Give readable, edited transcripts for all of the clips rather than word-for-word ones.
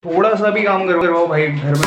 थोड़ा सा भी काम करवाओ भाई घर में।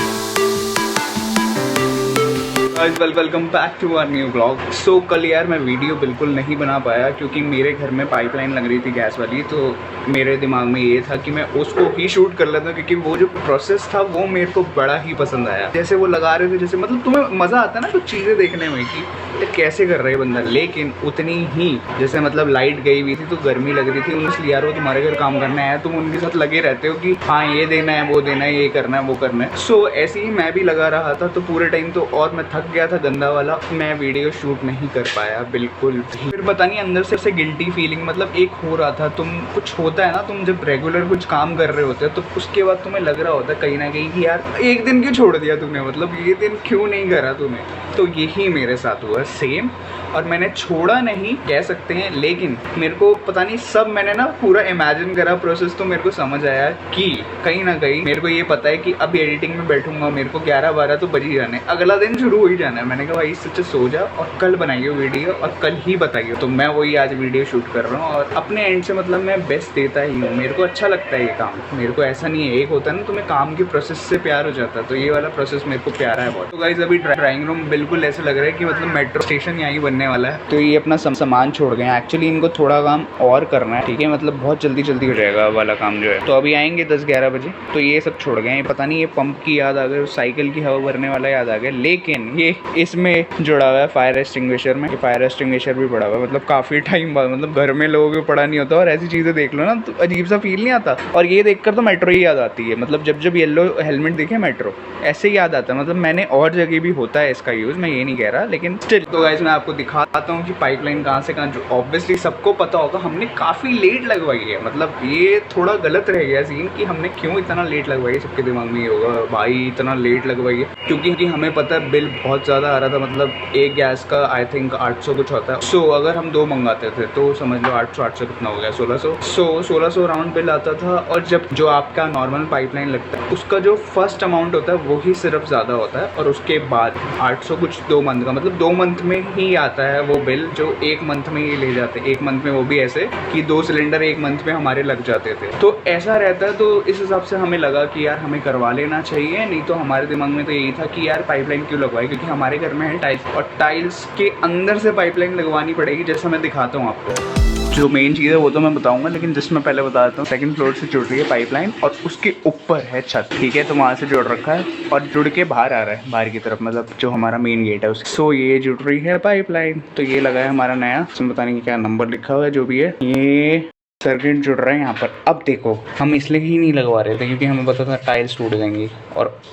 Welcome back to our new blog. So कल यार मैं वीडियो बिल्कुल नहीं बना पाया क्योंकि मेरे घर में पाइपलाइन लग रही थी गैस वाली, तो मेरे दिमाग में ये था कि मैं उसको ही शूट कर लेता हूँ क्योंकि वो जो प्रोसेस था वो मेरे को बड़ा ही पसंद आया। जैसे वो लगा रहे थे, जैसे मतलब तुम्हें मज़ा आता है ना कुछ चीज़ें देखने में कि ये कैसे कर रहे हैं बंदा, लेकिन उतनी ही जैसे मतलब लाइट गई हुई थी तो गर्मी लग रही थी, इसलिए यार वो तुम्हारे घर काम करने आया, तुम उनके साथ लगे रहते हो कि हाँ ये देना है, वो देना है, ये करना है, वो करना है। सो ऐसे ही मैं भी लगा रहा था तो पूरे टाइम तो, और मैं थक गया था गंदा वाला, मैं वीडियो शूट नहीं कर पाया बिल्कुल भी। फिर पता नहीं अंदर से गिल्टी फीलिंग मतलब एक हो रहा था। तुम कुछ होता है ना, तुम जब रेगुलर कुछ काम कर रहे होते हो तो उसके बाद तुम्हें लग रहा होता है कहीं ना कहीं कि यार एक दिन क्यों छोड़ दिया तूने, मतलब ये दिन क्यों नहीं करा तूने। तो यही मेरे साथ हुआ सेम, और मैंने छोड़ा नहीं कह सकते हैं, लेकिन मेरे को पता नहीं सब मैंने ना पूरा इमेजिन करा प्रोसेस, तो मेरे को समझ आया कि कहीं ना कहीं मेरे को ये पता है कि अब एडिटिंग में बैठूंगा मेरे को 11-12 तो बज ही जाने, अगला दिन शुरू हो ही जाना है। मैंने कहा भाई सच्चे सो जा और कल बनाइए वीडियो और कल ही बताइए। तो मैं वही आज वीडियो शूट कर रहा हूँ और अपने एंड से मतलब मैं बेस्ट देता ही हूँ। मेरे को अच्छा लगता है ये काम, मेरे को ऐसा नहीं है, एक होता है ना तुम्हें काम के प्रोसेस से प्यार हो जाता है, तो ये वाला प्रोसेस मेरे को प्यारा है बहुत। तो गाइस अभी ड्राइंग रूम बिल्कुल ऐसा लग रहा है कि मतलब मेट्रो स्टेशन यहाँ ही बनने वाला है। तो ये अपना सामान छोड़ गए हैं, एक्चुअली इनको थोड़ा काम और करना है, ठीक है, मतलब बहुत जल्दी हो जाएगा वाला काम जो है। तो अभी आएंगे 10-11 बजे, तो ये सब छोड़ गए हैं। पता नहीं ये पंप की याद आ गई, साइकिल की हवा भरने वाला याद आ गया, लेकिन ये इसमें जुड़ा हुआ है फायर एक्सटिंग्विशर में। ये फायर एक्सटिंग्विशर भी पड़ा हुआ है, मतलब काफ़ी टाइम बाद, मतलब घर में लोगों को पड़ा नहीं होता और ऐसी चीज़ें देख लो ना तो अजीब सा फील नहीं आता। और ये देखकर तो मेट्रो ही याद आती है, मतलब जब येलो हेलमेट दिखे मेट्रो ऐसे ही याद आता है। मतलब मैंने और जगह भी होता है इसका यूज़, मैं ये नहीं कह रहा, लेकिन स्टिल। तो गाइस मैं आपको दिखाता हूँ कि पाइपलाइन कहाँ से कहाँ, जो ऑब्वियसली सबको पता होगा हमने काफ़ी लेट लगवाई है। मतलब ये थोड़ा गलत रह गया सीन कि हमने क्यों इतना लेट लगवाई है, सबके दिमाग में ये होगा भाई इतना लेट लगवाई है क्योंकि हमें पता है बिल बहुत ज़्यादा आ रहा था। मतलब एक गैस का आई थिंक 800 कुछ होता है। सो अगर हम 2 मंगाते थे तो समझ लो 800 कितना हो गया, 1600 राउंड बिल आता था। और जब जो आपका नॉर्मल पाइपलाइन लगता है उसका जो फर्स्ट अमाउंट होता है वो ही सिर्फ ज़्यादा होता है, और उसके बाद 800 कुछ 2 मंथ का, मतलब 2 मंथ में ही आता है वो बिल, जो 1 मंथ में ही ले जाते हैं। 1 मंथ में वो भी ऐसे कि 2 सिलेंडर 1 मंथ में हमारे लग जाते थे, तो ऐसा रहता है। तो इस हिसाब से हमें लगा कि यार हमें करवा लेना चाहिए, नहीं तो हमारे दिमाग में तो यही था कि यार पाइपलाइन क्यों लगवाई, क्योंकि हमारे घर में है टाइल्स और टाइल्स के अंदर से पाइपलाइन लगवानी पड़ेगी, जैसा मैं दिखाता हूँ आपको। जो मेन चीज़ है वो तो मैं बताऊंगा, लेकिन जस्ट मैं पहले बता देता हूँ। सेकंड फ्लोर से जुड़ रही है पाइपलाइन और उसके ऊपर है छत, ठीक है, तो वहाँ से जुड़ रखा है और जुड़ के बाहर आ रहा है, बाहर की तरफ, मतलब जो हमारा मेन गेट है उसके। सो ये जुड़ रही है पाइपलाइन, तो ये लगा है हमारा नया, इसमें पता नहीं क्या नंबर लिखा हुआ है, जो भी है ये सर्किट जुड़ रहा है यहाँ पर। अब देखो हम इसलिए ही नहीं लगवा रहे थे क्योंकि हमें पता था टाइल्स टूट जाएंगी,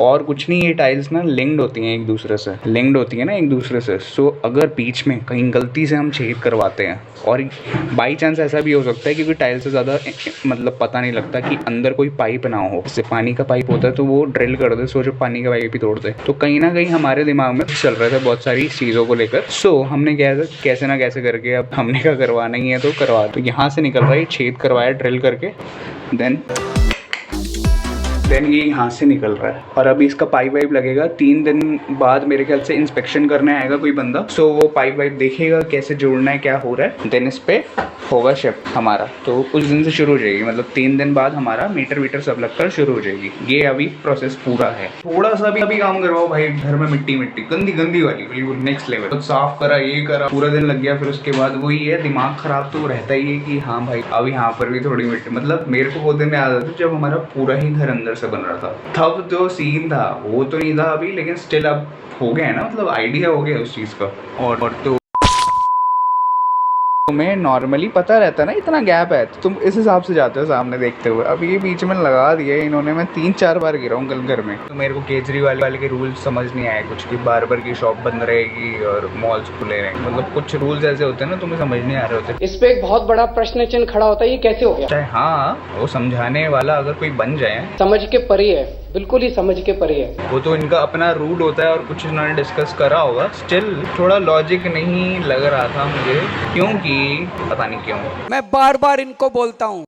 और कुछ नहीं, ये टाइल्स ना लिंक्ड होती हैं एक दूसरे से, लिंक्ड होती है ना एक दूसरे से। सो अगर बीच में कहीं गलती से हम छेद करवाते हैं, और बाई चांस ऐसा भी हो सकता है क्योंकि टाइल्स से ज़्यादा मतलब पता नहीं लगता कि अंदर कोई पाइप ना हो, जैसे पानी का पाइप होता है तो वो ड्रिल कर दे, सो जो पानी का पाइप ही तोड़ दे। तो कहीं ना कहीं हमारे दिमाग में चल रहे थे बहुत सारी चीज़ों को लेकर। सो हमने कैसे ना कैसे करके अब हमने क्या करवाना ही है तो करवा, तो यहाँ से निकल रहा है, छेद करवाया ड्रिल करके, देन ये यहाँ से निकल रहा है। और अभी इसका पाइप वाइप लगेगा 3 दिन बाद मेरे ख्याल से इंस्पेक्शन करने आएगा कोई बंदा। सो वो पाइप वाइप देखेगा कैसे जोड़ना है, क्या हो रहा है, देन इस पे होगा शिफ्ट हमारा। तो उस दिन से शुरू हो जाएगी, मतलब 3 दिन बाद हमारा मीटर वीटर सब लगकर शुरू हो जाएगी। ये अभी प्रोसेस पूरा है। थोड़ा सा भी अभी काम करवाओ भाई घर में, मिट्टी गंदी वाली बिल्कुल नेक्स्ट लेवल, तो साफ करा, ये करा, पूरा दिन लग गया। फिर उसके बाद वही है, दिमाग खराब तो रहता ही है कि हाँ भाई अब यहाँ पर भी थोड़ी मिट्टी, मतलब मेरे को वो दिन याद आता जब हमारा पूरा ही घर अंदर से बन रहा था, तब जो सीन था वो तो नहीं था अभी, लेकिन स्टिल अब हो गया है ना, मतलब आइडिया हो गया उस चीज़ का। और तो तुम्हें नॉर्मली पता रहता है ना इतना गैप है, तो तुम इस हिसाब से जाते हो सामने देखते हुए। अब ये बीच में लगा दिया इन्होंने, मैं 3-4 बार गिरा हूँ कल घर में। तो मेरे को केजरीवाल वाले के रूल्स समझ नहीं आए कुछ, कि बार्बर की शॉप बंद रहेगी और मॉल्स खुले रहेंगे, मतलब कुछ रूल्स ऐसे होते हैं ना तुम्हें समझ नहीं आ रहे होते। इस पे एक बहुत बड़ा प्रश्न चिन्ह खड़ा होता है, ये कैसे हो गया। चाहे हाँ वो समझाने वाला अगर कोई बन जाए, समझ के परे है, बिल्कुल ही समझ के परे है। वो तो इनका अपना रूल होता है और कुछ इन्होंने डिस्कस करा होगा। स्टिल थोड़ा लॉजिक नहीं लग रहा था मुझे, क्योंकि पता नहीं क्यों मैं बार बार इनको बोलता हूँ।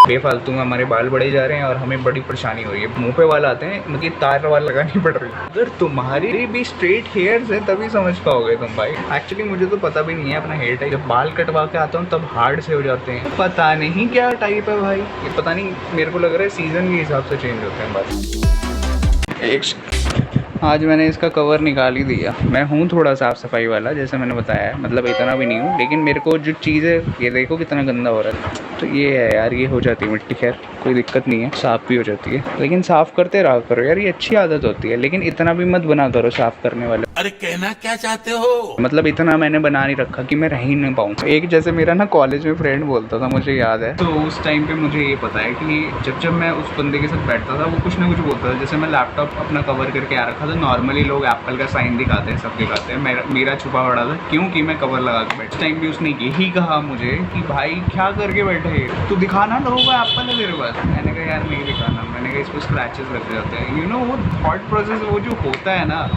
बेफालतू में हमारे बाल बढ़े जा रहे हैं और हमें बड़ी परेशानी हो रही है। मुंह पे वाल आते हैं, मतलब तार वाल लगानी पड़ रही है। अगर तुम्हारी भी स्ट्रेट हेयर्स है तभी समझ पाओगे तुम भाई। एक्चुअली मुझे तो पता भी नहीं है अपना हेयर टाइप। जब बाल कटवा के आता हूँ तब हार्ड से हो जाते हैं। पता नहीं क्या टाइप है भाई, ये पता नहीं, मेरे को लग रहा है सीजन के हिसाब से चेंज होते हैं बस। आज मैंने इसका कवर निकाल ही दिया। मैं हूँ थोड़ा साफ़ सफाई वाला, जैसे मैंने बताया है, मतलब इतना भी नहीं हूँ, लेकिन मेरे को जो चीज़ें, ये देखो कितना गंदा हो रहा है, तो ये है यार, ये हो जाती है मिट्टी। खैर कोई दिक्कत नहीं है, साफ़ भी हो जाती है, लेकिन साफ़ करते रहा करो यार, ये अच्छी आदत होती है। लेकिन इतना भी मत बना करो साफ़ करने वाले। अरे कहना क्या चाहते हो? मतलब इतना मैंने बना नहीं रखा कि मैं रह ही नहीं पाऊँ। एक जैसे मेरा ना कॉलेज में फ्रेंड बोलता था, मुझे याद है, तो उस टाइम पे मुझे ये पता है कि जब मैं उस बंदे के साथ बैठता था, वो कुछ ना कुछ बोलता था। जैसे मैं लैपटॉप अपना कवर करके आ रखा था, नॉर्मली लोग एप्पल का साइन दिखाते हैं, सब दिखाते हैं, मेरा छुपा पड़ा था क्योंकि मैं कवर लगा के बैठा। उस टाइम भी उसने यही कहा मुझे कि भाई क्या करके बैठे है, तू दिखाना लोगों को एप्पल है तेरे पास। मैंने कहा यार नहीं दिखाना, मैंने कहा इसको स्क्रैचेस लग जाते हैं। यू नो वो थॉट प्रोसेस वो जो होता है ना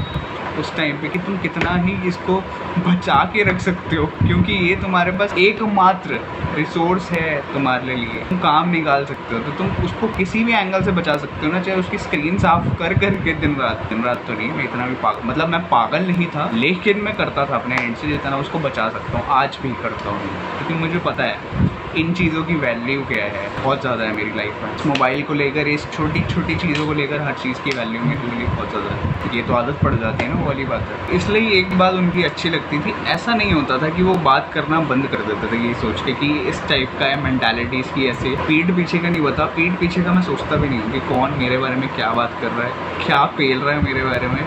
उस टाइम पे, कि तुम कितना ही इसको बचा के रख सकते हो, क्योंकि ये तुम्हारे पास एकमात्र रिसोर्स है तुम्हारे लिए। तुम काम निकाल सकते हो, तो तुम उसको किसी भी एंगल से बचा सकते हो ना, चाहे उसकी स्क्रीन साफ कर करके दिन रात तो नहीं, मैं इतना भी पागल, मतलब मैं पागल नहीं था, लेकिन मैं करता था अपने एंड से जितना उसको बचा सकता हूँ, आज भी करता हूँ, क्योंकि मुझे पता है इन चीज़ों की वैल्यू क्या है, बहुत ज़्यादा है मेरी लाइफ में। इस मोबाइल को लेकर, इस छोटी छोटी चीज़ों को लेकर, हर चीज़ की वैल्यू मेरे लिए बहुत ज़्यादा है। ये तो आदत पड़ जाती है ना, वो वाली बात है। इसलिए एक बात उनकी अच्छी लगती थी, ऐसा नहीं होता था कि वो बात करना बंद कर देते थे ये सोच के कि इस टाइप का है मेंटालिटी इसकी, ऐसे पीठ पीछे का नहीं बता। पीठ पीछे का मैं सोचता भी नहीं हूँ कि कौन मेरे बारे में क्या बात कर रहा है, क्या पेल रहा है मेरे बारे में।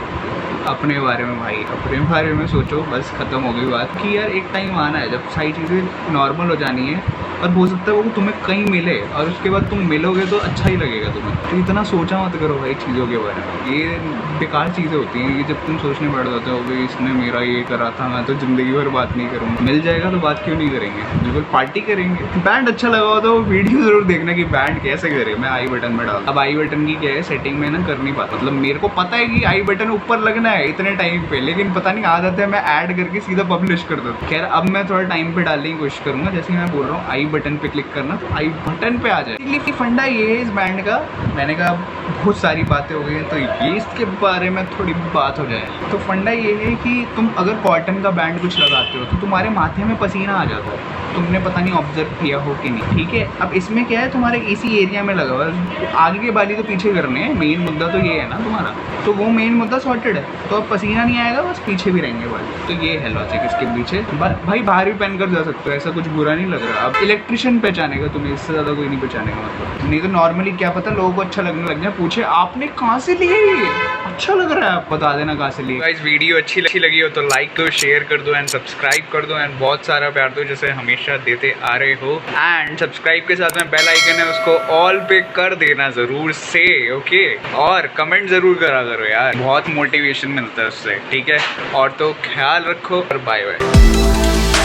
अपने बारे में भाई, अपने बारे में सोचो, बस ख़त्म हो गई बात। कि यार एक टाइम आना है जब सारी चीज़ें नॉर्मल हो जानी है, और हो सकता है वो तुम्हें कहीं मिले और उसके बाद तुम मिलोगे तो अच्छा ही लगेगा तुम्हें। तो इतना सोचा मत करो भाई चीज़ों के बारे में, ये बेकार चीज़ें होती हैं। ये जब तुम सोचने बैठ जाते हो भाई इसने मेरा ये करा था, मैं तो ज़िंदगी भर बात नहीं करूँगा। मिल जाएगा तो बात क्यों नहीं करेंगे, बिल्कुल पार्टी करेंगे। बैंड अच्छा लगा हो तो वीडियो ज़रूर देखना कि बैंड कैसे करे। मैं आई बटन में डाल, अब आई बटन की क्या है सेटिंग में ना कर नहीं पाता, मतलब मेरे को पता है कि आई बटन ऊपर लगना है इतने टाइम पे, लेकिन पता नहीं आदत है मैं ऐड करके सीधा पब्लिश कर दूँ। खैर अब मैं थोड़ा टाइम पे डालने की कोशिश करूँगा। जैसे मैं बोल रहा हूँ आई बटन पे क्लिक करना, तो आई बटन पे आ जाए। फंडा ये है इस बैंड का, मैंने कहा बहुत सारी बातें हो गई हैं तो ये इसके बारे में थोड़ी बात हो जाए। तो फंडा ये है कि तुम अगर कॉटन का बैंड कुछ लगाते हो तो तुम्हारे माथे में पसीना आ जाता है, तुमने पता नहीं ऑब्जर्व किया हो कि नहीं, ठीक है। अब इसमें क्या है, तुम्हारे इसी एरिया में लगा हुआ है, आगे के बाली तो पीछे करने हैं, मेन मुद्दा तो ये है ना तुम्हारा, तो वो मेन मुद्दा सॉर्टेड है। तो अब पसीना नहीं आएगा, बस पीछे भी रहेंगे बाली। तो ये है लॉजिक इसके पीछे। भाई बाहर भी पहन कर जा सकते हो, ऐसा कुछ बुरा नहीं लग रहा। अब इलेक्ट्रिशियन पहचानेगा तुम्हें, इससे ज़्यादा कोई नहीं पहचानेगा। मतलब नहीं तो नॉर्मली क्या पता लोगों को अच्छा लगने लग जाए, पूछे आपने कहाँ से लिए, ये अच्छा लग रहा है, आप बता देना कहाँ से लिए। गाइस वीडियो अच्छी लगी हो तो लाइक दो, शेयर कर दो एंड सब्सक्राइब कर दो, एंड बहुत सारा प्यार दो जैसे हमेशा देते आ रहे हो। एंड सब्सक्राइब के साथ में बेल आइकन है, उसको ऑल पे कर देना जरूर से, ओके। और कमेंट जरूर करा करो यार, बहुत मोटिवेशन मिलता है उससे, ठीक है। और तो ख्याल रखो और बाय बाय।